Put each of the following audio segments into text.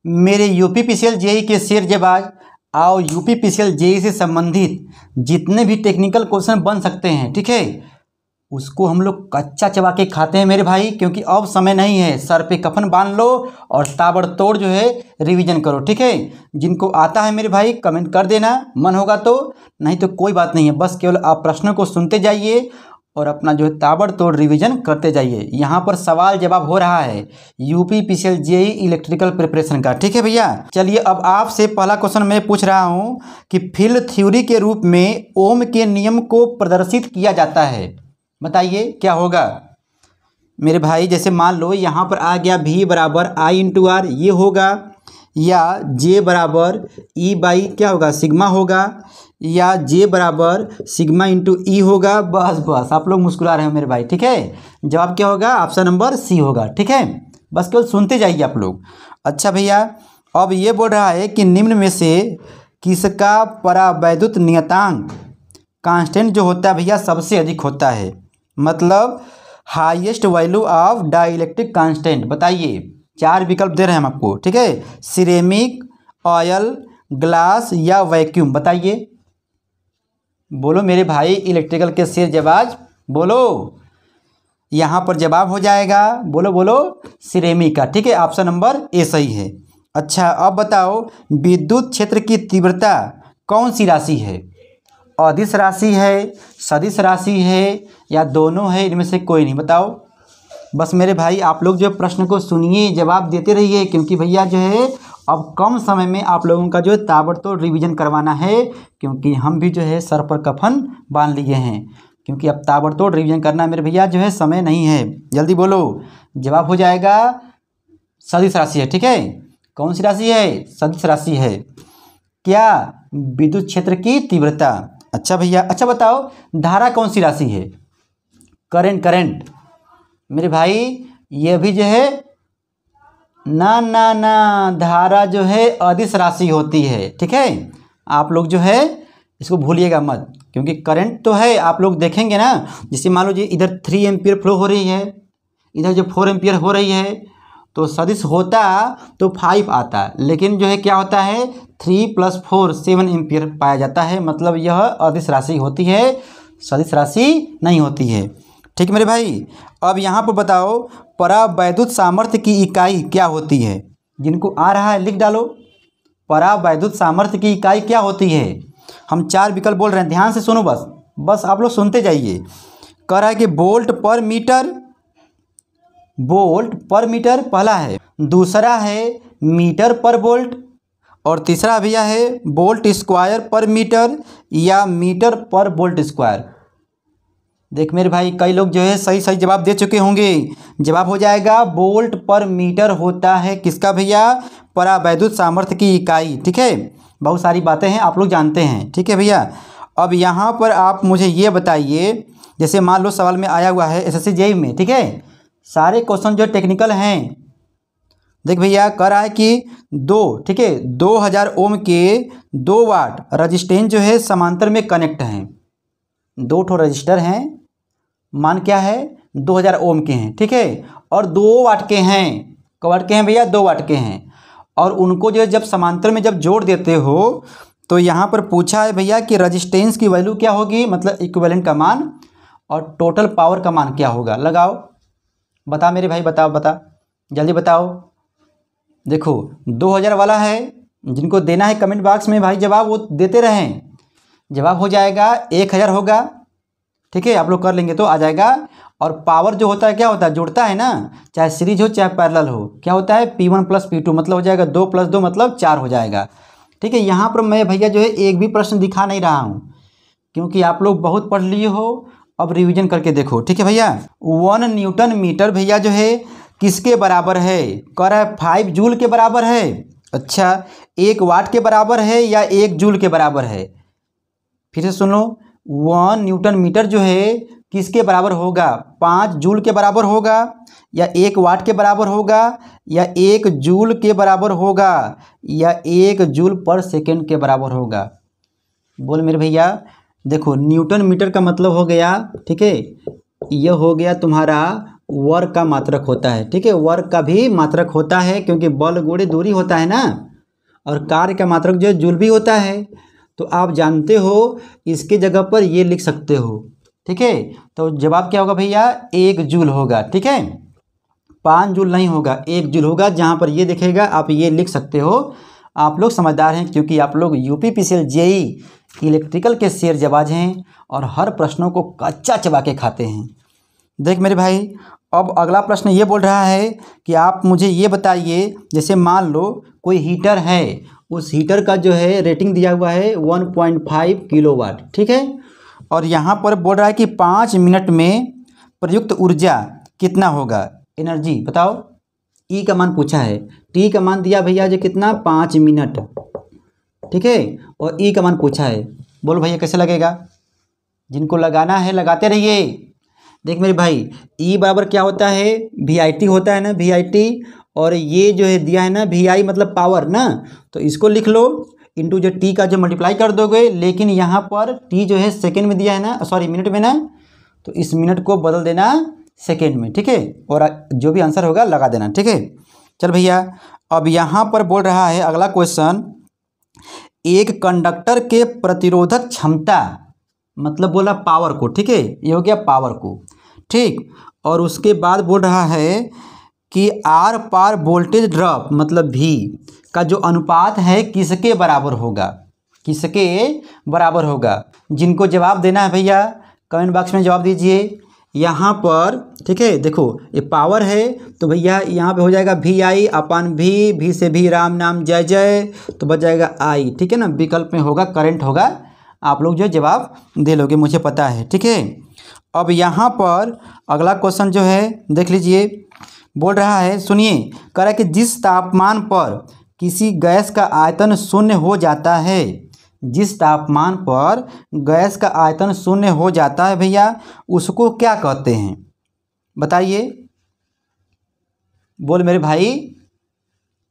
मेरे UPPCL JEE के शेर जवाज और यूपीपीसीएल जेई से संबंधित जितने भी टेक्निकल क्वेश्चन बन सकते हैं, ठीक है, उसको हम लोग कच्चा चबा के खाते हैं मेरे भाई, क्योंकि अब समय नहीं है। सर पे कफन बांध लो और ताबड़तोड़ जो है रिवीजन करो, ठीक है। जिनको आता है मेरे भाई कमेंट कर देना, मन होगा तो, नहीं तो कोई बात नहीं है। बस केवल आप प्रश्नों को सुनते जाइए और अपना जो है ताबड़तोड़ रिवीजन करते जाइए। यहाँ पर सवाल जवाब हो रहा है यूपीपीसीएल जेई इलेक्ट्रिकल प्रिपरेशन का, ठीक है भैया। चलिए अब आपसे पहला क्वेश्चन मैं पूछ रहा हूँ कि फील्ड थ्योरी के रूप में ओम के नियम को प्रदर्शित किया जाता है, बताइए क्या होगा मेरे भाई। जैसे मान लो यहाँ पर आ गया V बराबर I इंटू आर, ये होगा, या J बराबर E बाई क्या होगा सिग्मा होगा, या J बराबर सिग्मा इंटू E होगा। बस बस आप लोग मुस्कुरा रहे हो मेरे भाई, ठीक है। जवाब क्या होगा, ऑप्शन नंबर C होगा, ठीक है। बस केवल सुनते जाइए आप लोग। अच्छा भैया, अब ये बोल रहा है कि निम्न में से किसका परावैद्युत नियतांक कांस्टेंट जो होता है भैया सबसे अधिक होता है, मतलब highest value of dielectric constant. बताइए, 4 विकल्प दे रहे हैं हम आपको, ठीक है। सिरेमिक, ऑयल, ग्लास या वैक्यूम, बताइए। बोलो मेरे भाई इलेक्ट्रिकल के शेर जवाज, बोलो। यहाँ पर जवाब हो जाएगा, बोलो बोलो, सिरेमिक का, ठीक है। ऑप्शन नंबर ए सही है। अच्छा अब बताओ, विद्युत क्षेत्र की तीव्रता कौन सी राशि है, अदिश राशि है, सदिश राशि है, या दोनों है, इनमें से कोई नहीं, बताओ। बस मेरे भाई आप लोग जो प्रश्न को सुनिए, जवाब देते रहिए, क्योंकि भैया जो है अब कम समय में आप लोगों का जो है ताबड़तोड़ रिवीजन करवाना है, क्योंकि हम भी जो है सर पर कफन बांध लिए हैं, क्योंकि अब ताबड़तोड़ रिवीजन करना मेरे भैया जो है समय नहीं है। जल्दी बोलो, जवाब हो जाएगा सदिश राशि है, ठीक है। कौन सी राशि है, सदिश राशि है। क्या, विद्युत क्षेत्र की तीव्रता। अच्छा भैया, अच्छा बताओ धारा कौन सी राशि है, करंट, करंट मेरे भाई ये भी जो है ना ना ना, धारा जो है अदिश राशि होती है, ठीक है। आप लोग जो है इसको भूलिएगा मत, क्योंकि करंट तो है, आप लोग देखेंगे ना, जैसे मान लो जी इधर 3 एम्पियर फ्लो हो रही है, इधर जो 4 एम्पियर हो रही है, तो सदिश होता तो 5 आता, लेकिन जो है क्या होता है 3 + 4 7 एम्पियर पाया जाता है, मतलब यह अदिश राशि होती है, सदिश राशि नहीं होती है, ठीक मेरे भाई। अब यहाँ पर बताओ परावैद्युत सामर्थ्य की इकाई क्या होती है, जिनको आ रहा है लिख डालो। परावैद्युत सामर्थ्य की इकाई क्या होती है, हम 4 विकल्प बोल रहे हैं, ध्यान से सुनो, बस बस आप लोग सुनते जाइए। कह रहा है कि वोल्ट पर मीटर, वोल्ट पर मीटर पहला है, दूसरा है मीटर पर वोल्ट, और तीसरा भैया है वोल्ट स्क्वायर पर मीटर या मीटर पर वोल्ट स्क्वायर। देख मेरे भाई कई लोग जो है सही सही जवाब दे चुके होंगे। जवाब हो जाएगा वोल्ट पर मीटर होता है किसका भैया, परावैद्युत सामर्थ्य की इकाई, ठीक है। बहुत सारी बातें हैं आप लोग जानते हैं, ठीक है भैया। अब यहाँ पर आप मुझे ये बताइए, जैसे मान लो सवाल में आया हुआ है एसएससी जेईई में, ठीक है, सारे क्वेश्चन जो टेक्निकल हैं। देख भैया कह रहा है कि 2, ठीक है, 2000 ओम के 2 वाट रजिस्टेंस जो है समांतर में कनेक्ट हैं, 2 ठो रजिस्टर हैं, मान क्या है 2000 ओम के हैं, ठीक है, और 2 वाट के हैं। क वाट के हैं भैया, 2 वाट के हैं, और उनको जो है जब समांतर में जब जोड़ देते हो तो यहाँ पर पूछा है भैया कि रजिस्टेंस की वैल्यू क्या होगी, मतलब इक्विवेलेंट का मान, और टोटल पावर का मान क्या होगा। लगाओ, बता मेरे भाई, बताओ बता, जल्दी बताओ। देखो 2000 वाला है, जिनको देना है कमेंट बॉक्स में भाई जवाब वो देते रहें। जवाब हो जाएगा 1000 होगा, ठीक है, आप लोग कर लेंगे तो आ जाएगा। और पावर जो होता है क्या होता है, जुड़ता है ना, चाहे सीरीज हो चाहे पैरेलल हो, क्या होता है P1 + P2, मतलब हो जाएगा 2 + 2 मतलब 4 हो जाएगा, ठीक है। यहाँ पर मैं भैया जो है एक भी प्रश्न दिखा नहीं रहा हूँ, क्योंकि आप लोग बहुत पढ़ लिए हो, अब रिवीजन करके देखो, ठीक है भैया। 1 न्यूटन मीटर भैया जो है किसके बराबर है, कह रहा है 5 जूल के बराबर है। अच्छा, 1 वाट के बराबर है या 1 जूल के बराबर है, फिर से सुन लो। 1 न्यूटन मीटर जो है किसके बराबर होगा, 5 जूल के बराबर होगा, या 1 वाट के बराबर होगा, या 1 जूल के बराबर होगा, या 1 जूल पर सेकेंड के बराबर होगा। बोल मेरे भैया। देखो न्यूटन मीटर का मतलब हो गया, ठीक है, यह हो गया तुम्हारा वर्ग का मात्रक होता है। ठीक है, वर्ग का भी मात्रक होता है, क्योंकि बल गुणे दूरी होता है ना, और कार्य का मात्रक जो है जूल भी होता है। तो आप जानते हो, इसके जगह पर ये लिख सकते हो। ठीक है, तो जवाब क्या होगा भैया, 1 जूल होगा। ठीक है, 5 जूल नहीं होगा, 1 जूल होगा। जहाँ पर ये दिखेगा आप ये लिख सकते हो। आप लोग समझदार हैं, क्योंकि आप लोग यूपीपीसीएल जेई इलेक्ट्रिकल के शेर जबाज हैं और हर प्रश्नों को कच्चा चबा के खाते हैं। देख मेरे भाई, अब अगला प्रश्न ये बोल रहा है कि आप मुझे ये बताइए, जैसे मान लो कोई हीटर है, उस हीटर का जो है रेटिंग दिया हुआ है 1.5 किलोवाट। ठीक है, और यहाँ पर बोल रहा है कि 5 मिनट में प्रयुक्त ऊर्जा कितना होगा, एनर्जी बताओ। ई का मान पूछा है, टी का मान दिया भैया जो कितना, 5 मिनट। ठीक है, और ई का मान पूछा है। बोलो भैया कैसे लगेगा, जिनको लगाना है लगाते रहिए। देख मेरे भाई, ई बराबर क्या होता है, VIT होता है ना, VIT, और ये जो है दिया है ना VI मतलब पावर ना, तो इसको लिख लो इंटू जो टी का जो मल्टीप्लाई कर दोगे। लेकिन यहाँ पर टी जो है सेकेंड में दिया है ना, सॉरी मिनट में ना, तो इस मिनट को बदल देना सेकेंड में। ठीक है, और जो भी आंसर होगा लगा देना। ठीक है, चल भैया, अब यहाँ पर बोल रहा है अगला क्वेश्चन, एक कंडक्टर के प्रतिरोधक क्षमता, मतलब बोला पावर को। ठीक है, ये हो गया पावर को। ठीक, और उसके बाद बोल रहा है कि आर पार वोल्टेज ड्रॉप मतलब V का जो अनुपात है किसके बराबर होगा, किसके बराबर होगा। जिनको जवाब देना है भैया कमेंट बॉक्स में जवाब दीजिए। यहाँ पर ठीक है, देखो ये पावर है, तो भैया यहाँ पे हो जाएगा VI अपन V से भी राम नाम जय जय, तो बच जाएगा I। ठीक है ना, विकल्प में होगा करंट होगा। आप लोग जो जवाब दे लोगे, मुझे पता है। ठीक है, अब यहाँ पर अगला क्वेश्चन जो है देख लीजिए, बोल रहा है, सुनिए, कह रहा है कि जिस तापमान पर किसी गैस का आयतन शून्य हो जाता है, जिस तापमान पर गैस का आयतन शून्य हो जाता है भैया, उसको क्या कहते हैं बताइए। बोल मेरे भाई,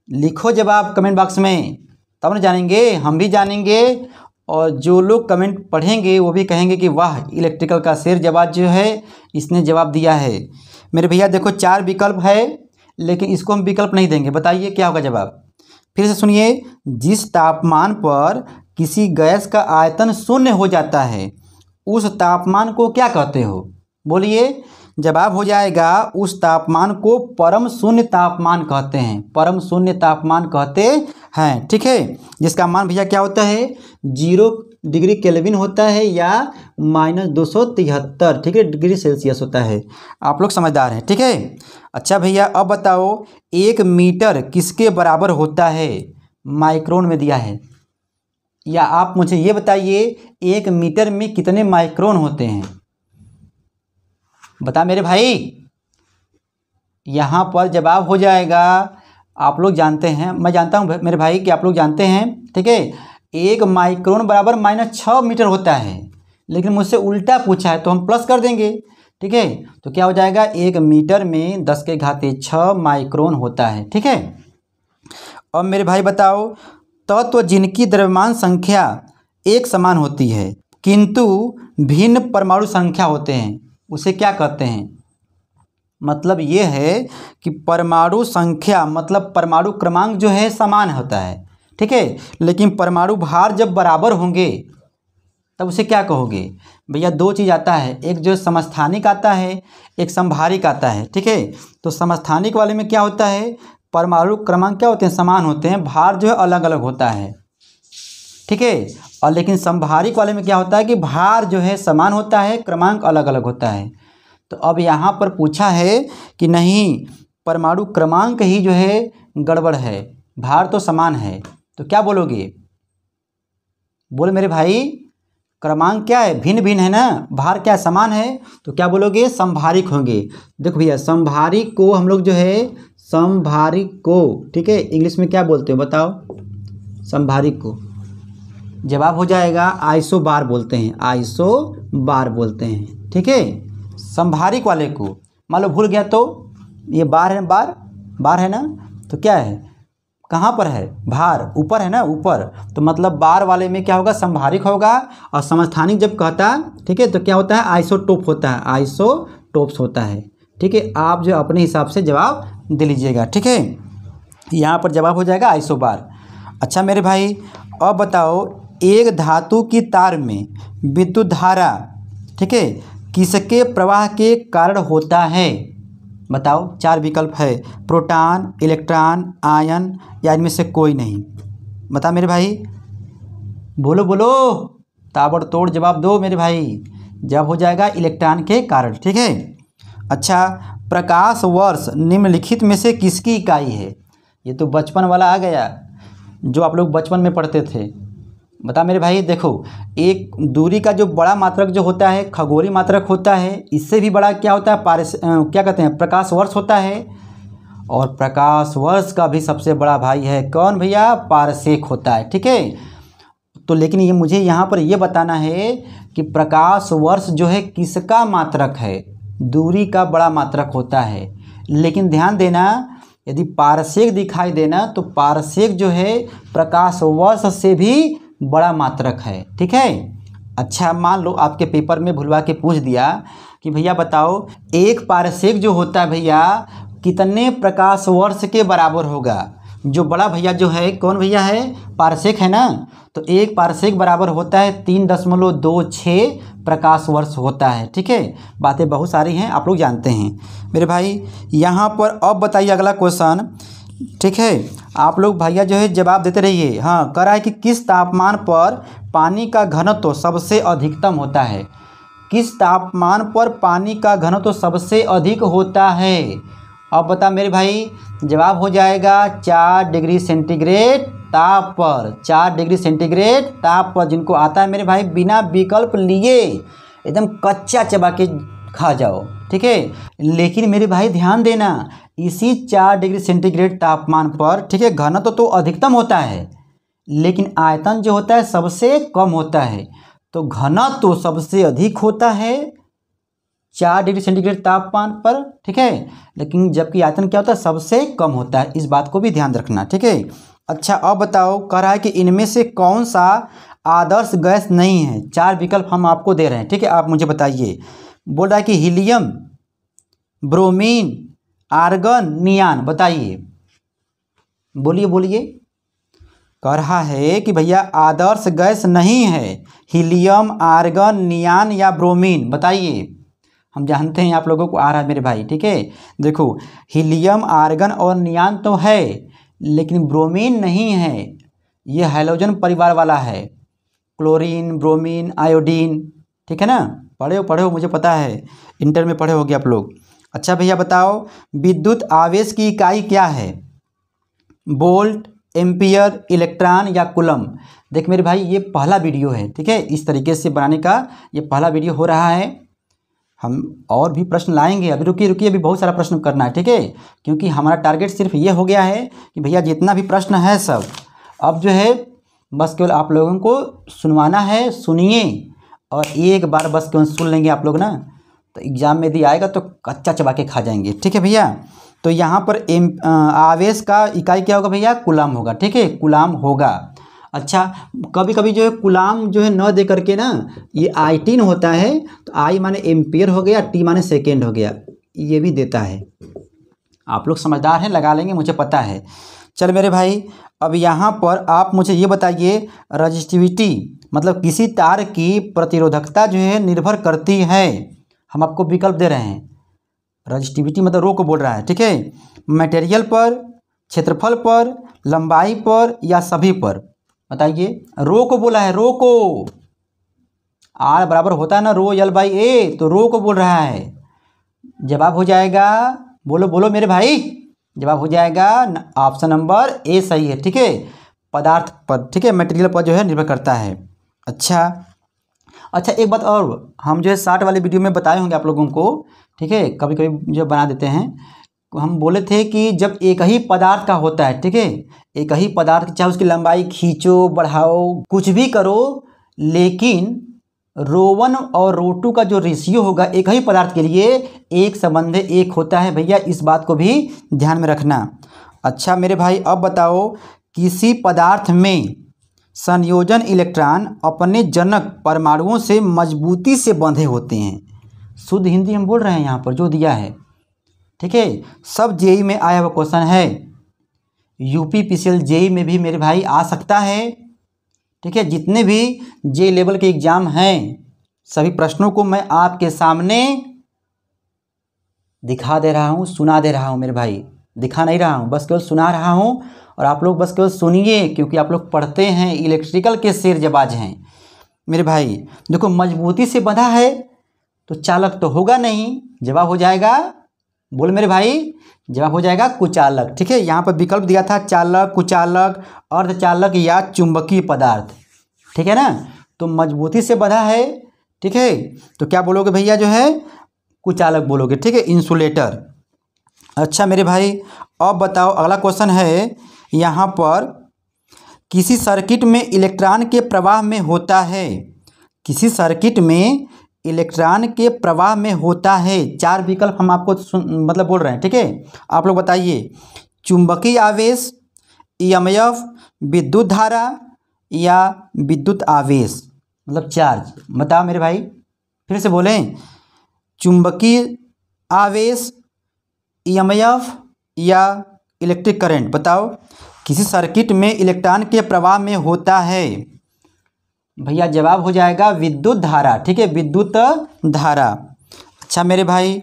लिखो जवाब कमेंट बॉक्स में, तब ना जानेंगे, हम भी जानेंगे, और जो लोग कमेंट पढ़ेंगे वो भी कहेंगे कि वाह, इलेक्ट्रिकल का शेर जवाब जो है इसने जवाब दिया है। मेरे भैया देखो 4 विकल्प है, लेकिन इसको हम विकल्प नहीं देंगे। बताइए क्या होगा जवाब, फिर से सुनिए। जिस तापमान पर किसी गैस का आयतन शून्य हो जाता है, उस तापमान को क्या कहते हो, बोलिए। जवाब हो जाएगा, उस तापमान को परम शून्य तापमान कहते हैं, परम शून्य तापमान कहते हैं। ठीक है, जिसका मान भैया क्या होता है, 0 डिग्री केल्विन होता है या -273 ठीक है डिग्री सेल्सियस होता है। आप लोग समझदार हैं। ठीक है, अच्छा भैया अब बताओ, 1 मीटर किसके बराबर होता है, माइक्रोन में दिया है, या आप मुझे ये बताइए 1 मीटर में कितने माइक्रोन होते हैं, बता मेरे भाई। यहाँ पर जवाब हो जाएगा, आप लोग जानते हैं, मैं जानता हूँ मेरे भाई कि आप लोग जानते हैं। ठीक है, 1 माइक्रोन बराबर -6 मीटर होता है, लेकिन मुझसे उल्टा पूछा है तो हम प्लस कर देंगे। ठीक है, तो क्या हो जाएगा, 1 मीटर में 10⁶ माइक्रोन होता है। ठीक है, अब मेरे भाई बताओ, तत्व जिनकी द्रव्यमान संख्या एक समान होती है किंतु भिन्न परमाणु संख्या होते हैं, उसे क्या कहते हैं। मतलब ये है कि परमाणु संख्या मतलब परमाणु क्रमांक जो है समान होता है। ठीक है, लेकिन परमाणु भार जब बराबर होंगे तब उसे क्या कहोगे भैया। 2 चीज़ आता है, एक जो समस्थानिक आता है, एक समभारिक आता है। ठीक है, तो समस्थानिक वाले में क्या होता है, परमाणु क्रमांक क्या होते हैं, समान होते हैं, भार जो है अलग अलग होता है। ठीक है, और लेकिन समभारिक वाले में क्या होता है कि भार जो है समान होता है, क्रमांक अलग अलग होता है। तो अब यहाँ पर पूछा है कि नहीं, परमाणु क्रमांक ही जो है गड़बड़ है, भार तो समान है, तो क्या बोलोगे, बोल मेरे भाई। क्रमांक क्या है, भिन्न भिन्न है ना, भार क्या समान है, तो क्या बोलोगे, समभारिक होंगे। देखो भैया, समभारिक को हम लोग जो है, समभारिक को ठीक है इंग्लिश में क्या बोलते हो बताओ, समभारिक को जवाब हो जाएगा आइसो बार बोलते हैं, आइसो बार बोलते हैं। ठीक है, समभारिक वाले को मान लो भूल गया तो ये बार है, बार है ना, तो क्या है, कहाँ पर है, भार ऊपर है ना, ऊपर, तो मतलब बार वाले में क्या होगा, समभारिक होगा। और समस्थानिक जब कहता ठीक है तो क्या होता है, आइसोटोप होता है, आइसोटोप्स होता है। ठीक है, आप जो अपने हिसाब से जवाब दे लीजिएगा। ठीक है, यहाँ पर जवाब हो जाएगा आइसोबार। अच्छा मेरे भाई, अब बताओ एक धातु की तार में विद्युत धारा, ठीक है, किसके प्रवाह के कारण होता है? बताओ, 4 विकल्प है, प्रोटॉन, इलेक्ट्रॉन, आयन या इनमें से कोई नहीं। बता मेरे भाई, बोलो बोलो, ताबड़तोड़ जवाब दो मेरे भाई। जब हो जाएगा इलेक्ट्रॉन के कारण। ठीक है। अच्छा, प्रकाश वर्ष निम्नलिखित में से किसकी इकाई है? ये तो बचपन वाला आ गया, जो आप लोग बचपन में पढ़ते थे। बता मेरे भाई, देखो, एक दूरी का जो बड़ा मात्रक जो होता है खगोलीय मात्रक होता है, इससे भी बड़ा क्या होता है, क्या कहते हैं, प्रकाश वर्ष होता है। और प्रकाश वर्ष का भी सबसे बड़ा भाई है कौन भैया? पारसेक होता है। ठीक है, तो लेकिन ये मुझे यहाँ पर ये बताना है कि प्रकाश वर्ष जो है किसका मात्रक है? दूरी का बड़ा मात्रक होता है। लेकिन ध्यान देना, यदि पारसेक दिखाई देना तो पारसेक जो है प्रकाश वर्ष से भी बड़ा मात्रक है। ठीक है। अच्छा, मान लो आपके पेपर में भुलवा के पूछ दिया कि भैया बताओ एक पारसेक जो होता है भैया कितने प्रकाश वर्ष के बराबर होगा? जो बड़ा भैया जो है कौन भैया है? पारसेक है ना। तो एक पारसेक बराबर होता है 3.26 प्रकाश वर्ष होता है। ठीक है, बातें बहुत सारी हैं, आप लोग जानते हैं मेरे भाई। यहाँ पर अब बताइए अगला क्वेश्चन। ठीक है, आप लोग भैया जो है जवाब देते रहिए। हाँ, कह रहा है कि किस तापमान पर पानी का घनत्व सबसे अधिकतम होता है? किस तापमान पर पानी का घनत्व सबसे अधिक होता है? अब बता मेरे भाई, जवाब हो जाएगा 4 डिग्री सेंटीग्रेड ताप पर। 4 डिग्री सेंटीग्रेड ताप पर, जिनको आता है मेरे भाई बिना विकल्प लिए एकदम कच्चा चबा के खा जाओ। ठीक है, लेकिन मेरे भाई ध्यान देना, इसी 4 डिग्री सेंटीग्रेड तापमान पर, ठीक है, घनत्व तो अधिकतम होता है लेकिन आयतन जो होता है सबसे कम होता है। तो घनत्व तो सबसे अधिक होता है 4 डिग्री सेंटीग्रेड तापमान पर। ठीक है, लेकिन जबकि आयतन क्या होता है? सबसे कम होता है। इस बात को भी ध्यान रखना। ठीक है। अच्छा, अब बताओ, कह रहा है कि इनमें से कौन सा आदर्श गैस नहीं है? 4 विकल्प हम आपको दे रहे हैं। ठीक है, आप मुझे बताइए। बोल रहा है कि हीलियम, ब्रोमीन, आर्गन, नियान। बताइए, बोलिए बोलिए। कह रहा है कि भैया आदर्श गैस नहीं है हीलियम, आर्गन, नियान या ब्रोमीन। बताइए, हम जानते हैं आप लोगों को आ रहा है मेरे भाई। ठीक है, देखो, हीलियम, आर्गन और नियान तो है लेकिन ब्रोमीन नहीं है। ये हैलोजन परिवार वाला है, क्लोरीन, ब्रोमीन, आयोडीन। ठीक है ना, पढ़े हो, मुझे पता है, इंटर में पढ़े होगे आप लोग। अच्छा भैया बताओ, विद्युत आवेश की इकाई क्या है? वोल्ट, एम्पियर, इलेक्ट्रॉन या कूलम? देख मेरे भाई, ये पहला वीडियो है। ठीक है, इस तरीके से बनाने का ये पहला वीडियो हो रहा है। हम और भी प्रश्न लाएंगे, अभी रुकिए, अभी बहुत सारा प्रश्न करना है। ठीक है, क्योंकि हमारा टारगेट सिर्फ ये हो गया है कि भैया जितना भी प्रश्न है सब अब जो है बस केवल आप लोगों को सुनवाना है। सुनिए, और एक बार बस केवल सुन लेंगे आप लोग ना, तो एग्ज़ाम में यदि आएगा तो कच्चा चबा के खा जाएंगे। ठीक है भैया, तो यहाँ पर आवेश का इकाई क्या होगा भैया? कूलम होगा। ठीक है, कूलम होगा। अच्छा, कभी कभी जो है कूलम जो है न दे करके ना, ये I होता है, तो I माने एम्पियर हो गया, T माने सेकेंड हो गया, ये भी देता है। आप लोग समझदार हैं, लगा लेंगे, मुझे पता है। चल मेरे भाई, अब यहाँ पर आप मुझे ये बताइए, रजिस्टिविटी मतलब किसी तार की प्रतिरोधकता जो है निर्भर करती है। हम आपको विकल्प दे रहे हैं। रजिस्टिविटी मतलब रो को बोल रहा है। ठीक है, मटेरियल पर, क्षेत्रफल पर, लंबाई पर या सभी पर? बताइए, रो को बोला है, रो को। R बराबर होता है ना रो L/A, तो रो को बोल रहा है। जवाब हो जाएगा, बोलो बोलो मेरे भाई, जवाब हो जाएगा ऑप्शन नंबर A सही है। ठीक है, पदार्थ पर, ठीक है, मटेरियल पर जो है निर्भर करता है। अच्छा, एक बात और, हम जो है 60 वाले वीडियो में बताए होंगे आप लोगों को। ठीक है, कभी कभी जो बना देते हैं, हम बोले थे कि जब एक ही पदार्थ का होता है, ठीक है, एक ही पदार्थ, चाहे उसकी लंबाई खींचो, बढ़ाओ, कुछ भी करो, लेकिन ρ1 और ρ2 का जो रेशियो होगा एक ही पदार्थ के लिए 1:1 होता है भैया। इस बात को भी ध्यान में रखना। अच्छा मेरे भाई, अब बताओ, किसी पदार्थ में संयोजन इलेक्ट्रॉन अपने जनक परमाणुओं से मजबूती से बंधे होते हैं। शुद्ध हिंदी हम बोल रहे हैं यहाँ पर जो दिया है। ठीक है, सब जेई में आया हुआ क्वेश्चन है, यूपी पीसीएल जेई में भी मेरे भाई आ सकता है। ठीक है, जितने भी जे लेवल के एग्ज़ाम हैं सभी प्रश्नों को मैं आपके सामने दिखा दे रहा हूँ, सुना दे रहा हूँ मेरे भाई, दिखा नहीं रहा हूँ, बस केवल सुना रहा हूँ। और आप लोग बस केवल सुनिए, क्योंकि आप लोग पढ़ते हैं, इलेक्ट्रिकल के शेर जबाज हैं मेरे भाई। देखो, मजबूती से बंधा है तो चालक तो होगा नहीं, जवाब हो जाएगा, बोल मेरे भाई, जवाब हो जाएगा कुचालक। ठीक है, यहाँ पर विकल्प दिया था चालक, कुचालक, अर्धचालक या चुंबकीय पदार्थ। ठीक है ना, तो मजबूती से बंधा है। ठीक है, तो क्या बोलोगे भैया, जो है कुचालक बोलोगे। ठीक है, इंसुलेटर। अच्छा मेरे भाई, अब बताओ, अगला क्वेश्चन है यहाँ पर, किसी सर्किट में इलेक्ट्रॉन के प्रवाह में होता है, किसी सर्किट में इलेक्ट्रॉन के प्रवाह में होता है, 4 विकल्प हम आपको मतलब बोल रहे हैं। ठीक है, आप लोग बताइए, चुंबकीय आवेश, ईएमएफ, विद्युत धारा या विद्युत आवेश, मतलब चार्ज। बताओ मेरे भाई, फिर से बोलें, चुंबकीय आवेश, ईएमएफ या इलेक्ट्रिक करंट। बताओ, किसी सर्किट में इलेक्ट्रॉन के प्रवाह में होता है, भैया जवाब हो जाएगा विद्युत धारा। ठीक है, विद्युत धारा। अच्छा मेरे भाई,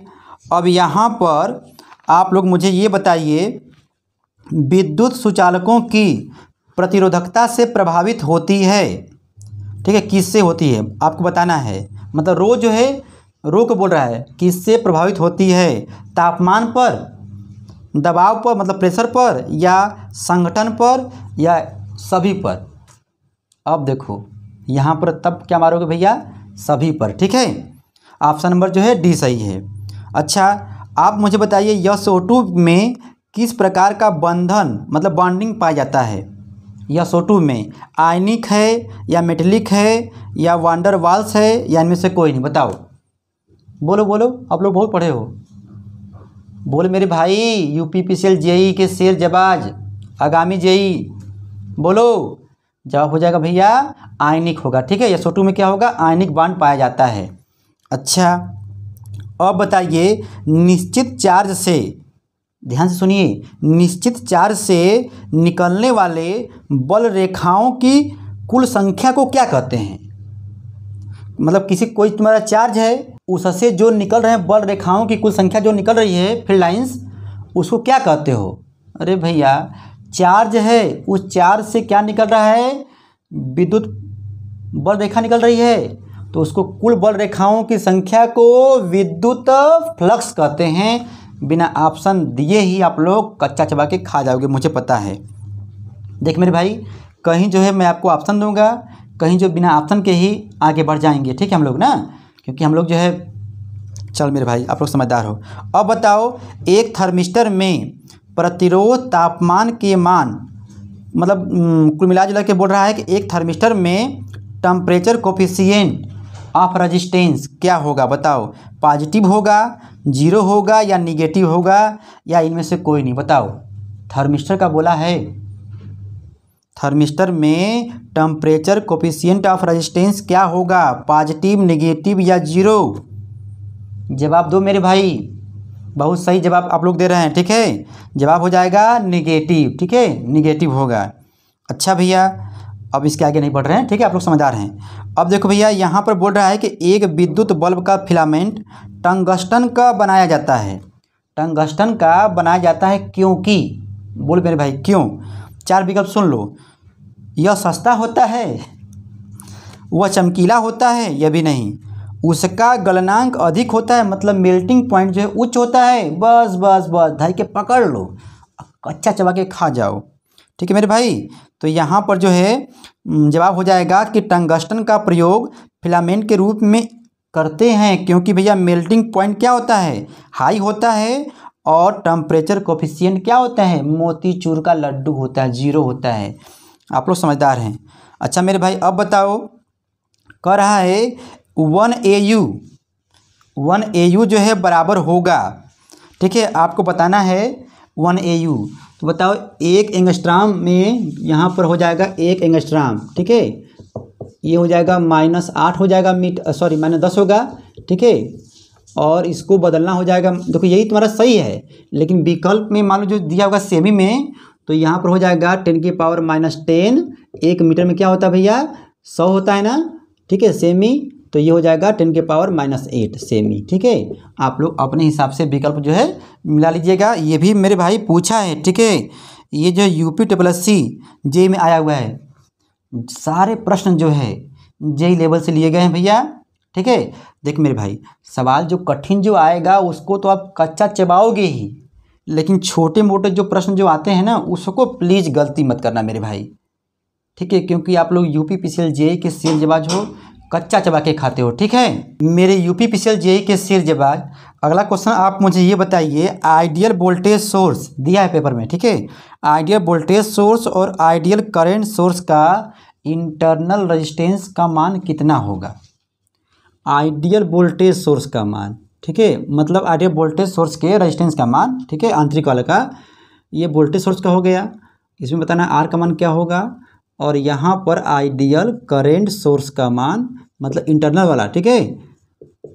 अब यहाँ पर आप लोग मुझे ये बताइए, विद्युत सुचालकों की प्रतिरोधकता से प्रभावित होती है। ठीक है, किससे होती है आपको बताना है, मतलब रो जो है, रो को बोल रहा है, किससे प्रभावित होती है, तापमान पर, दबाव पर मतलब प्रेशर पर, या संगठन पर, या सभी पर। अब देखो यहाँ पर तब क्या मारोगे भैया, सभी पर। ठीक है, ऑप्शन नंबर जो है डी सही है। अच्छा, आप मुझे बताइए, SO2 में किस प्रकार का बंधन मतलब बॉन्डिंग पाया जाता है। SO2 में आयनिक है या मेटेलिक है या वांडर वाल्स है या इनमें से कोई नहीं। बताओ, बोलो बोलो, आप लोग बहुत पढ़े हो, बोल मेरे भाई, यूपी पीसीएल जेई के शेर जबाज, आगामी जेई, बोलो। जवाब हो जाएगा भैया आयनिक होगा। ठीक है, SO2 में क्या होगा, आयनिक बॉन्ड पाया जाता है। अच्छा, अब बताइए, निश्चित चार्ज से, ध्यान से सुनिए, निश्चित चार्ज से निकलने वाले बल रेखाओं की कुल संख्या को क्या कहते हैं। मतलब किसी कोई तुम्हारा चार्ज है, उससे जो निकल रहे हैं बल रेखाओं की कुल संख्या जो निकल रही है, फील्ड लाइंस, उसको क्या कहते हो। अरे भैया, चार्ज है, उस चार्ज से क्या निकल रहा है, विद्युत बल रेखा निकल रही है, तो उसको कुल बल रेखाओं की संख्या को विद्युत फ्लक्स कहते हैं। बिना ऑप्शन दिए ही आप लोग कच्चा चबा के खा जाओगे, मुझे पता है। देख मेरे भाई, कहीं जो है मैं आपको ऑप्शन दूंगा, कहीं जो बिना ऑप्शन के ही आगे बढ़ जाएंगे। ठीक है, हम लोग ना, क्योंकि हम लोग जो है, चल मेरे भाई आप लोग समझदार हो। अब बताओ, एक थर्मिस्टर में प्रतिरोध तापमान के मान, मतलब कुल मिला जुला के बोल रहा है कि एक थर्मिस्टर में टेम्परेचर कोफिशिएंट ऑफ रेजिस्टेंस क्या होगा। बताओ, पॉजिटिव होगा, 0 होगा या निगेटिव होगा या इनमें से कोई नहीं। बताओ, थर्मिस्टर का बोला है, थर्मिस्टर में टेम्परेचर कोफिशिएंट ऑफ रेजिस्टेंस क्या होगा, पॉजिटिव, निगेटिव या 0। जवाब दो मेरे भाई, बहुत सही जवाब आप लोग दे रहे हैं। ठीक है, जवाब हो जाएगा निगेटिव। ठीक है, निगेटिव होगा। अच्छा भैया, अब इसके आगे नहीं बढ़ रहे हैं। ठीक है, आप लोग समझदार हैं। अब देखो भैया, यहाँ पर बोल रहा है कि एक विद्युत बल्ब का फिलामेंट टंगस्टन का बनाया जाता है, टंगस्टन का बनाया जाता है क्योंकि, बोल मेरे भाई क्यों। 4 विकल्प सुन लो, यह सस्ता होता है, वह चमकीला होता है, यह भी नहीं, उसका गलनांक अधिक होता है, मतलब मेल्टिंग पॉइंट जो है उच्च होता है। बस बस बस धाई के पकड़ लो, कच्चा चबा के खा जाओ। ठीक है मेरे भाई, तो यहाँ पर जो है जवाब हो जाएगा कि टंगस्टन का प्रयोग फिलामेंट के रूप में करते हैं क्योंकि भैया मेल्टिंग पॉइंट क्या होता है, हाई होता है, और टेम्परेचर कोफिशिएंट क्या होता है, मोतीचूर का लड्डू होता है, 0 होता है। आप लोग समझदार हैं। अच्छा मेरे भाई, अब बताओ, कह रहा है 1 AU जो है बराबर होगा। ठीक है, आपको बताना है 1 AU। तो बताओ, 1 एंगस्ट्राम में यहाँ पर हो जाएगा 1 एंगस्ट्राम। ठीक है, ये हो जाएगा -8 हो जाएगा -10 होगा। ठीक है, और इसको बदलना हो जाएगा। देखो यही तुम्हारा सही है, लेकिन विकल्प में मान लो जो दिया होगा सेमी में, तो यहाँ पर हो जाएगा 10⁻⁻10। 1 मीटर में क्या होता है भैया, 100 होता है ना, ठीक है, सेमी। तो ये हो जाएगा 10⁻⁸ सेमी, ठीक है। आप लोग अपने हिसाब से विकल्प जो है मिला लीजिएगा। ये भी मेरे भाई पूछा है, ठीक है। ये जो UPSSC जेईई में आया हुआ है, सारे प्रश्न जो है जेईई लेवल से लिए गए हैं भैया, ठीक है। देख मेरे भाई, सवाल जो कठिन जो आएगा उसको तो आप कच्चा चबाओगे ही, लेकिन छोटे मोटे जो प्रश्न जो आते हैं ना, उसको प्लीज़ गलती मत करना मेरे भाई, ठीक है। क्योंकि आप लोग UPSSC जेईई के सिरजबाज हो, कच्चा चबा के खाते हो, ठीक है। मेरे UPSSC जेईई के सिरजबाज, अगला क्वेश्चन आप मुझे ये बताइए, आइडियल वोल्टेज सोर्स दिया है पेपर में, ठीक है। आइडियल वोल्टेज सोर्स और आइडियल करंट सोर्स का इंटरनल रेजिस्टेंस का मान कितना होगा। आइडियल वोल्टेज सोर्स का मान, ठीक है, मतलब आइडियल वोल्टेज सोर्स के रेजिस्टेंस का मान, ठीक है, आंतरिक वाले का। ये वोल्टेज सोर्स का हो गया, इसमें बताना आर का मान क्या होगा, और यहाँ पर आइडियल करेंट सोर्स का मान, मतलब इंटरनल वाला, ठीक है,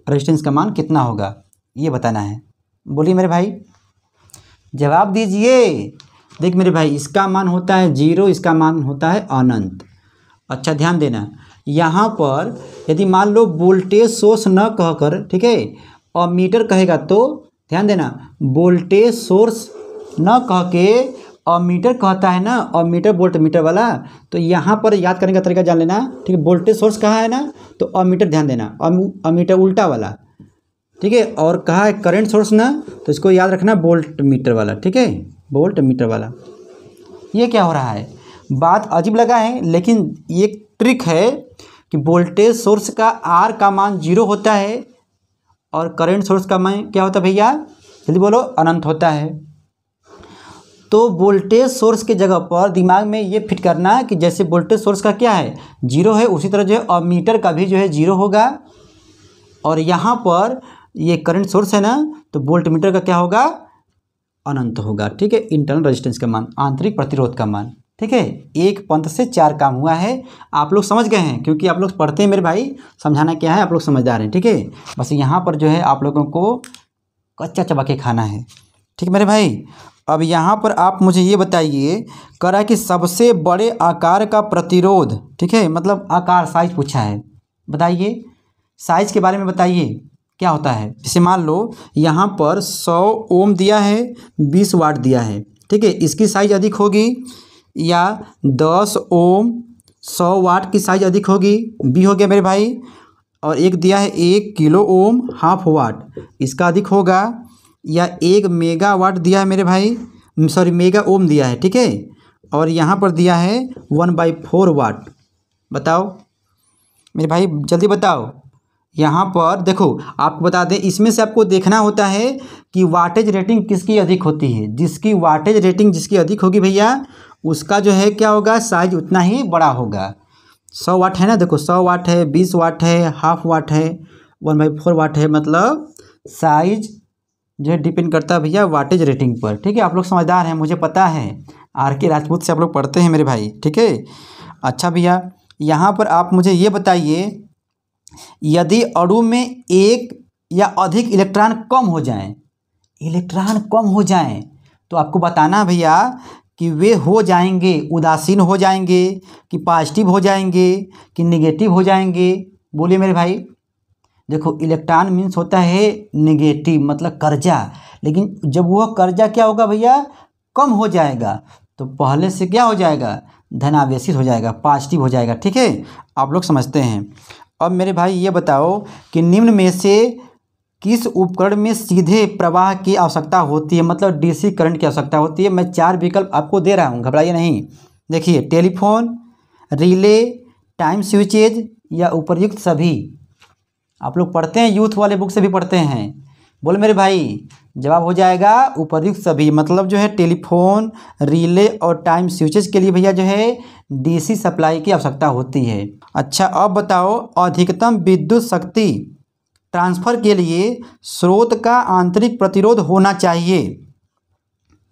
रेजिस्टेंस का मान कितना होगा, ये बताना है। बोलिए मेरे भाई, जवाब दीजिए। देख मेरे भाई, इसका मान होता है 0, इसका मान होता है अनंत। अच्छा ध्यान देना, यहाँ पर यदि मान लो वोल्टेज सोर्स न कहकर, ठीक है, अमीटर कहेगा, तो ध्यान देना, वोल्टेज सोर्स न कह के अमीटर कहता है ना, अमीटर वोल्ट मीटर वाला, तो यहाँ पर याद करने का तरीका जान लेना, ठीक है। वोल्टेज सोर्स कहा है ना, तो अमीटर ध्यान देना, अमीटर उल्टा वाला, ठीक है। और कहा है करंट सोर्स ना, तो इसको याद रखना वोल्ट मीटर वाला, ठीक है, वोल्ट मीटर वाला। ये क्या हो रहा है, बात अजीब लगा है, लेकिन एक ट्रिक है कि वोल्टेज सोर्स का आर का मान 0 होता है और करंट सोर्स का मान क्या होता है भैया, जल्दी बोलो, अनंत होता है। तो वोल्टेज सोर्स के जगह पर दिमाग में ये फिट करना कि जैसे वोल्टेज सोर्स का क्या है 0 है, उसी तरह जो है अमीटर का भी जो है 0 होगा, और यहाँ पर ये करंट सोर्स है ना, तो वोल्ट मीटर का क्या होगा, अनंत होगा, ठीक है। इंटरनल रेजिस्टेंस का मान, आंतरिक प्रतिरोध का मान, ठीक है। एक पंथ से 4 काम हुआ है। आप लोग समझ गए हैं, क्योंकि आप लोग पढ़ते हैं मेरे भाई, समझाना क्या है, आप लोग समझदार हैं, ठीक है। बस यहाँ पर जो है आप लोगों को कच्चा चबा के खाना है, ठीक है मेरे भाई। अब यहाँ पर आप मुझे ये बताइए, करा कि सबसे बड़े आकार का प्रतिरोध, ठीक है, मतलब आकार साइज पूछा है, बताइए साइज के बारे में बताइए क्या होता है। जैसे मान लो यहाँ पर 100 ओम दिया है, 20 वाट दिया है, ठीक है, इसकी साइज अधिक होगी, या 10 ओम 100 वाट की साइज अधिक होगी, बी हो गया मेरे भाई। और एक दिया है 1 किलो ओम हाफ वाट, इसका अधिक होगा, या 1 मेगावाट दिया है मेरे भाई, सॉरी मेगा ओम दिया है, ठीक है, और यहाँ पर दिया है 1/4 वाट। बताओ मेरे भाई, जल्दी बताओ। यहाँ पर देखो, आपको बता दें, इसमें से आपको देखना होता है कि वाटेज रेटिंग किसकी अधिक होती है। जिसकी वाटेज रेटिंग जिसकी अधिक होगी भैया, उसका जो है क्या होगा, साइज उतना ही बड़ा होगा। 100 वाट है ना, देखो 100 वाट है, 20 वाट है, हाफ वाट है, 1/4 वाट है, मतलब साइज जो है डिपेंड करता है भैया वाटेज रेटिंग पर, ठीक है। आप लोग समझदार हैं, मुझे पता है, RK राजपूत से आप लोग पढ़ते हैं मेरे भाई, ठीक है। अच्छा भैया, यहाँ पर आप मुझे ये बताइए, यदि अणु में एक या अधिक इलेक्ट्रॉन कम हो जाएं, इलेक्ट्रॉन कम हो जाएं, तो आपको बताना भैया कि वे हो जाएंगे उदासीन हो जाएंगे, कि पॉजिटिव हो जाएंगे, कि निगेटिव हो जाएंगे। बोलिए मेरे भाई। देखो इलेक्ट्रॉन मीन्स होता है निगेटिव, मतलब कर्जा, लेकिन जब वह कर्जा क्या होगा भैया, कम हो जाएगा, तो पहले से क्या हो जाएगा, धनावेशित हो जाएगा, पॉजिटिव हो जाएगा, ठीक है। आप लोग समझते हैं। अब मेरे भाई ये बताओ कि निम्न में से किस उपकरण में सीधे प्रवाह की आवश्यकता होती है, मतलब DC करंट की आवश्यकता होती है। मैं 4 विकल्प आपको दे रहा हूँ, घबराइए नहीं। देखिए, टेलीफोन, रिले, टाइम स्विचेज, या उपर्युक्त सभी। आप लोग पढ़ते हैं, यूथ वाले बुक से भी पढ़ते हैं। बोल मेरे भाई, जवाब हो जाएगा उपर्युक्त सभी, मतलब जो है टेलीफोन, रिले और टाइम स्विचेज के लिए भैया जो है DC सप्लाई की आवश्यकता होती है। अच्छा अब बताओ, अधिकतम विद्युत शक्ति ट्रांसफ़र के लिए स्रोत का आंतरिक प्रतिरोध होना चाहिए।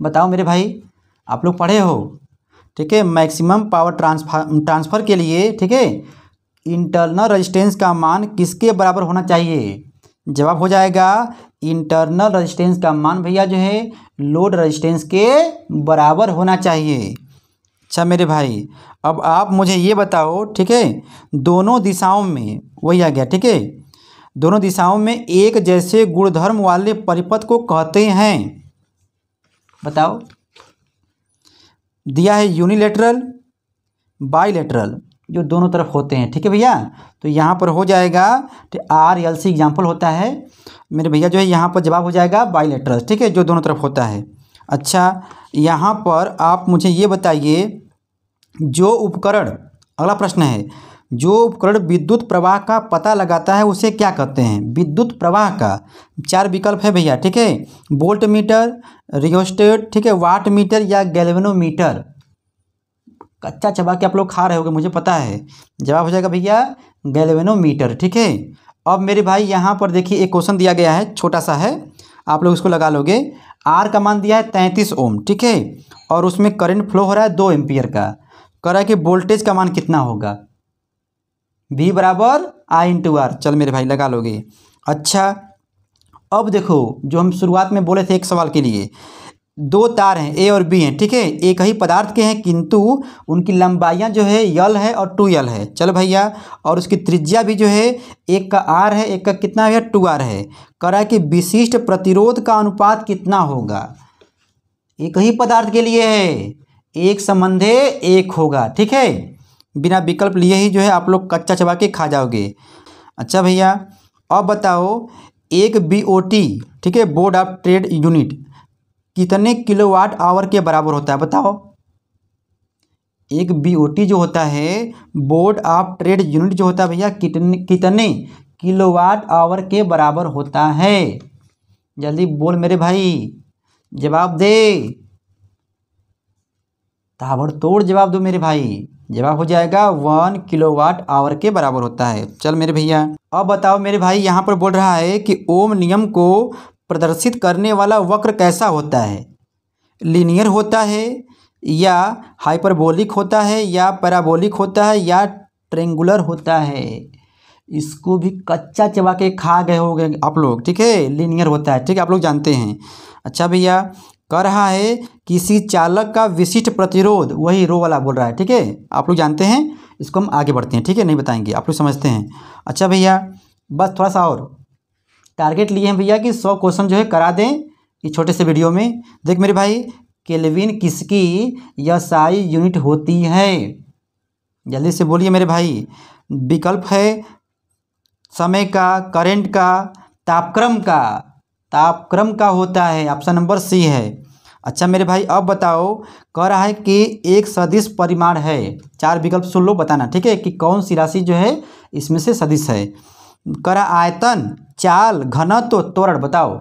बताओ मेरे भाई, आप लोग पढ़े हो, ठीक है। मैक्सिमम पावर ट्रांसफ़र के लिए, ठीक है, इंटरनल रेजिस्टेंस का मान किसके बराबर होना चाहिए, जवाब हो जाएगा इंटरनल रेजिस्टेंस का मान भैया जो है लोड रेजिस्टेंस के बराबर होना चाहिए। अच्छा मेरे भाई, अब आप मुझे ये बताओ, ठीक है, दोनों दिशाओं में वही आ गया, ठीक है, दोनों दिशाओं में एक जैसे गुणधर्म वाले परिपथ को कहते हैं, बताओ। दिया है यूनिलेटरल, बाईलेटरल, जो दोनों तरफ होते हैं, ठीक है भैया। तो यहाँ पर हो जाएगा RLC एग्जाम्पल होता है मेरे भैया जो है, यहाँ पर जवाब हो जाएगा बाईलेटरल, ठीक है, जो दोनों तरफ होता है। अच्छा यहाँ पर आप मुझे ये बताइए, जो उपकरण, अगला प्रश्न है, जो उपकरण विद्युत प्रवाह का पता लगाता है उसे क्या कहते हैं? विद्युत प्रवाह का 4 विकल्प है भैया, ठीक है, वोल्ट मीटर, रियोस्टेट, ठीक है, वाट मीटर या गैल्वेनोमीटर। कच्चा चबा के आप लोग खा रहे होगे, मुझे पता है। जवाब हो जाएगा भैया गैल्वेनोमीटर, ठीक है। अब मेरे भाई यहाँ पर देखिए एक क्वेश्चन दिया गया है, छोटा सा है, आप लोग इसको लगा लोगे। आर का मान दिया है 33 ओम, ठीक है, और उसमें करंट फ्लो हो रहा है 2 एम्पियर का। कह रहा है कि वोल्टेज का मान कितना होगा? V बराबर I/R। चल मेरे भाई लगा लोगे। अच्छा अब देखो, जो हम शुरुआत में बोले थे एक सवाल के लिए, 2 तार हैं A और B हैं, ठीक है, एक ही पदार्थ के हैं, किंतु उनकी लंबाइयाँ जो है L है और 2L है। चलो भैया, और उसकी त्रिज्या भी जो है, एक का R है, एक का कितना है 2R है। कह रहा है कि विशिष्ट प्रतिरोध का अनुपात कितना होगा? एक ही पदार्थ के लिए है, एक संबंधे एक होगा, ठीक है, बिना विकल्प लिए ही जो है आप लोग कच्चा चबा के खा जाओगे। अच्छा भैया अब बताओ, एक BOT, ठीक है, बोर्ड ऑफ ट्रेड यूनिट, कितने किलोवाट आवर के बराबर होता है? बताओ। एक BOT जो होता है, बोर्ड ऑफ ट्रेड यूनिट जो होता है भैया, कितने किलोवाट आवर के बराबर होता है? जल्दी बोल मेरे भाई, जवाब दे, ताबड़तोड़ जवाब दो मेरे भाई। जवाब हो जाएगा 1 किलोवाट आवर के बराबर होता है। चल मेरे भैया अब बताओ मेरे भाई, यहाँ पर बोल रहा है कि ओम नियम को प्रदर्शित करने वाला वक्र कैसा होता है? लीनियर होता है या हाइपरबोलिक होता है या पैराबोलिक होता है या ट्रेंगुलर होता है? इसको भी कच्चा चबा के खा गए होंगे आप लोग, ठीक है, लीनियर होता है, ठीक है, आप लोग जानते हैं। अच्छा भैया कह रहा है किसी चालक का विशिष्ट प्रतिरोध, वही रो वाला बोल रहा है, ठीक है, आप लोग जानते हैं। इसको हम आगे बढ़ते हैं, ठीक है, नहीं बताएंगे, आप लोग समझते हैं। अच्छा भैया बस थोड़ा सा और टारगेट लिए हैं भैया कि 100 क्वेश्चन जो है करा दें इस छोटे से वीडियो में। देख मेरे भाई, केल्विन किसकी SI यूनिट होती है? जल्दी से बोलिए मेरे भाई। विकल्प है समय का, करंट का, तापक्रम का। तापक्रम का होता है, ऑप्शन नंबर C है। अच्छा मेरे भाई अब बताओ, कह रहा है कि एक सदिश परिमाण है, 4 विकल्प सुन लो, बताना, ठीक है, कि कौन सी राशि जो है इसमें से सदिश है। कह रहा आयतन, चाल, घनत्व, त्वरण, बताओ।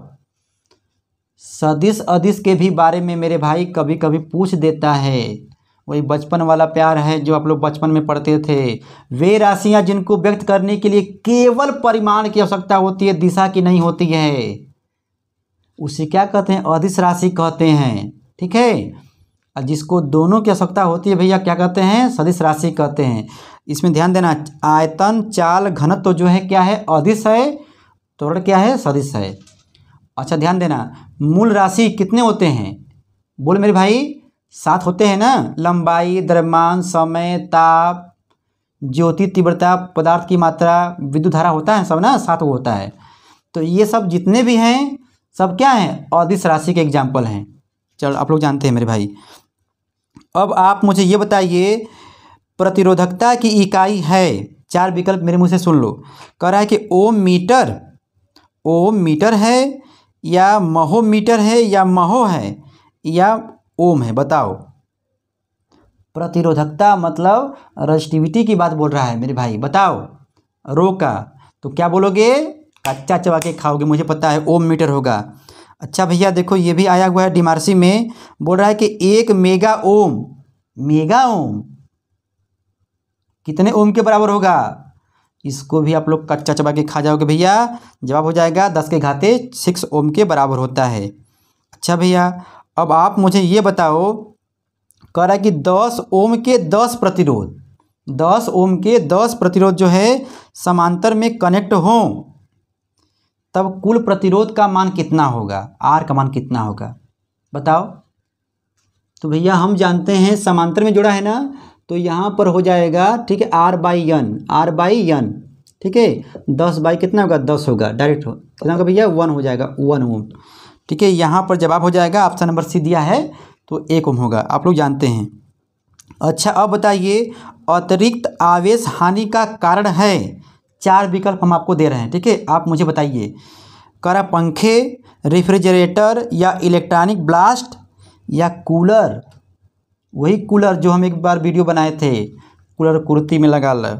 सदिश अदिश के भी बारे में मेरे भाई कभी कभी पूछ देता है, वही बचपन वाला प्यार है जो आप लोग बचपन में पढ़ते थे। वे राशियां जिनको व्यक्त करने के लिए केवल परिमाण की आवश्यकता होती है, दिशा की नहीं होती है, उसे क्या कहते हैं? अदिश राशि कहते हैं, ठीक है। और जिसको दोनों की आवश्यकता होती है भैया क्या कहते हैं? सदिश राशि कहते हैं। इसमें ध्यान देना, आयतन, चाल, घनत्व तो जो है क्या है? अदिश है, त्वरण क्या है? सदिश है। अच्छा ध्यान देना, मूल राशि कितने होते हैं? बोल मेरे भाई, 7 होते हैं ना। लंबाई, द्रव्यमान, समय, ताप, ज्योति तीव्रता, पदार्थ की मात्रा, विद्युत धारा होता है सब ना, 7 होता है। तो ये सब जितने भी हैं सब क्या हैं? अदिश राशि के एग्जाम्पल हैं। चलो आप लोग जानते हैं मेरे भाई। अब आप मुझे ये बताइए, प्रतिरोधकता की इकाई है, 4 विकल्प मेरे मुँह से सुन लो। कह रहा है कि ओम मीटर, ओम मीटर है या महो मीटर है या महो है या ओम है, बताओ। प्रतिरोधकता मतलब रेजिस्टिविटी की बात बोल रहा है मेरे भाई, बताओ। रो का तो क्या बोलोगे? कच्चा चबा के खाओगे, मुझे पता है, ओम मीटर होगा। अच्छा भैया देखो, ये भी आया हुआ है डीमार्सी में, बोल रहा है कि 1 मेगा ओम, मेगा ओम कितने ओम के बराबर होगा? इसको भी आप लोग कच्चा चबा के खा जाओगे भैया। जवाब हो जाएगा 10⁻6 ओम के बराबर होता है। अच्छा भैया अब आप मुझे ये बताओ, कह रहा है कि 10 ओम के 10 प्रतिरोध, 10 ओम के 10 प्रतिरोध जो है समांतर में कनेक्ट हों तब कुल प्रतिरोध का मान कितना होगा, आर का मान कितना होगा बताओ। तो भैया हम जानते हैं समांतर में जुड़ा है ना, तो यहाँ पर हो जाएगा, ठीक है, आर बाई एन, ठीक है, 10 बाई कितना होगा, 10 होगा, डायरेक्ट हो कितना होगा भैया, 1 हो जाएगा, 1 ओम। ठीक है, यहाँ पर जवाब हो जाएगा, ऑप्शन नंबर सी दिया है तो 1 ओम होगा, आप लोग जानते हैं। अच्छा अब बताइए, अतिरिक्त आवेश हानि का कारण है, 4 विकल्प हम आपको दे रहे हैं, ठीक है, आप मुझे बताइए। करा पंखे, रेफ्रिजरेटर या इलेक्ट्रॉनिक ब्लास्ट या कूलर, वही कूलर जो हम एक बार वीडियो बनाए थे, कूलर कुर्ती में लगा ल,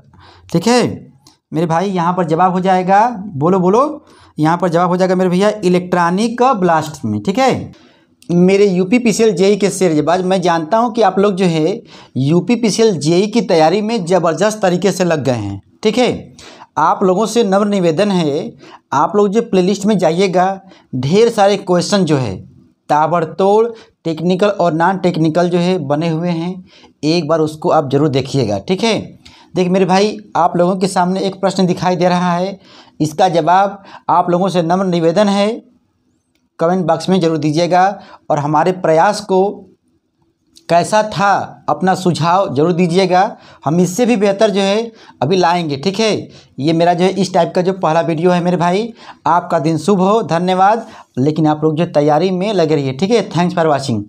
ठीक है मेरे भाई। यहाँ पर जवाब हो जाएगा, बोलो बोलो, यहाँ पर जवाब हो जाएगा मेरे भैया इलेक्ट्रॉनिक ब्लास्ट में, ठीक है। मेरे यूपीपीसीएल जेई के शेरजबाज, मैं जानता हूँ कि आप लोग जो है यूपीपीसीएल जेई की तैयारी में ज़बरदस्त तरीके से लग गए हैं, ठीक है। आप लोगों से नम्र निवेदन है, आप लोग जो प्लेलिस्ट में जाइएगा, ढेर सारे क्वेश्चन जो है ताबड़तोड़ टेक्निकल और नॉन टेक्निकल जो है बने हुए हैं, एक बार उसको आप ज़रूर देखिएगा, ठीक है। देखिए मेरे भाई, आप लोगों के सामने एक प्रश्न दिखाई दे रहा है, इसका जवाब आप लोगों से नम्र निवेदन है कमेंट बॉक्स में ज़रूर दीजिएगा, और हमारे प्रयास को कैसा था अपना सुझाव जरूर दीजिएगा, हम इससे भी बेहतर जो है अभी लाएंगे, ठीक है। ये मेरा जो है इस टाइप का जो पहला वीडियो है मेरे भाई। आपका दिन शुभ हो, धन्यवाद। लेकिन आप लोग जो तैयारी में लगे रहिए, ठीक है। Thanks for watching.